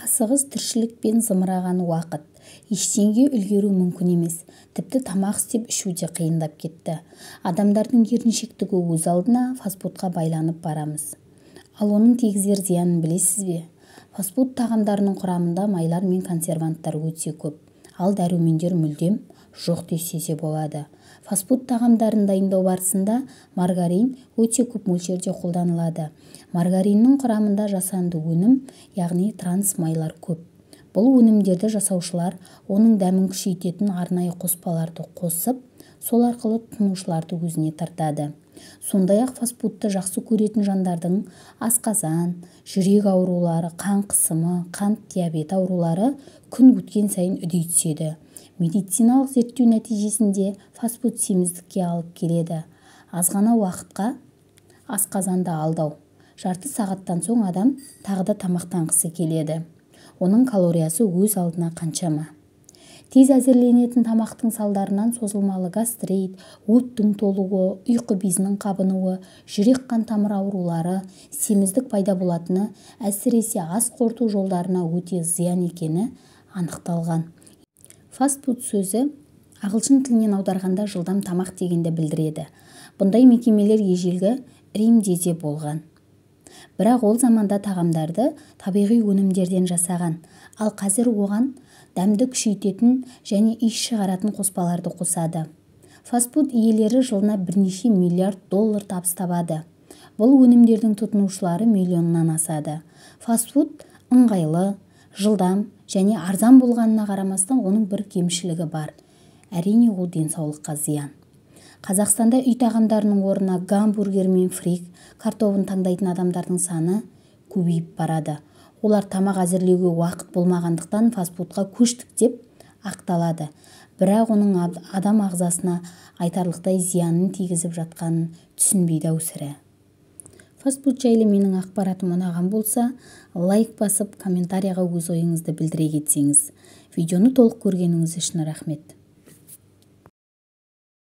асығыс тіршілікпен зымыраған уақыт. Ештеңеге үлгеру мүмкін емес. Тіпті тамақ істеп ішу де қиындап кетті. Адамдардың еріншектігі өз алдына фастфудқа байланып барамыз. Ал оның тигізер зиянын білесіз бе? Фастфуд тағамдарының құрамында майлар мен консерванттар өте көп. Ал дәрумендер мүлдем жоқ десе де болады. Фастфуд тағамдарын дайындау барысында маргарин өте көп мөлшерде қолданылады. Маргариннің құрамында жасанды өнім, яғни транс майлар көп. Бұл өнімдерді жасаушылар оның дәмін күшейтетін арнайы қоспаларды қосып, сол арқылы тұтынушыларды өзіне тартады. Сондай-ақ фастфудты жақсы көретін жандардың асқазан, жүрек аурулары, қан қысымы, қант диабеті аурулары күн өткен сайын үдей түседі. Медициналық зерттеу нәтижесінде фастфуд семіздікке алып келеді. Аз ғана уақытқа асқазанды алдау. Жарты сағаттан соң адам тағы да тамақтанғысы келеді. Оның калориясы өз алдына қаншама. Тез әзірленетін тамақтың салдарынан созылмалы гастрит, өттің толуы, ұйқы безінің қабынуы, жүрек қан тамыр аурулары, семіздік пайда болатыны, әсіресе ас қорыту жолдарына өте зиян екені анықталған. Фастфуд сөзі ағылшын тілінен аударғанда жылдам тамақ дегенді білдіреді. Бұндай мекемелер ежелгі Римде де болған. Бірақ ол заманда тағамдарды табиғи өнімдерден жасаған, ал қазір оған дәмді күшейтетін және иіс шығаратын қоспаларды қосады. Фастфуд иелері жылына бірнеше миллиард доллар табыс табады. Бұл өнімдердің тұтынушылары миллионнан асады. Фастфуд ыңғайлы, жылдам және арзан болғанына қарамастан оның бір кемшілігі бар. Әрине, ол денсаулыққа зиян. Қазақстанда үй тағамдарының орнына гамбургер мен фрик картобын таңдайтын адамдардың саны көбейіп барады. Олар тамақ әзірлеуге уақыт болмағандықтан фастфудқа көштік деп ақталады. Бірақ оның адам ағзасына айтарлықтай зиянын тигізіп жатқанын түсінбейді сірә. Фастфуд жайлы менің ақпаратым ұнаған болса, лайк басып, комментарияға өз ойыңызды білдіре кетсеңіз. Видеоны толық көргеніңіз үшін рахмет.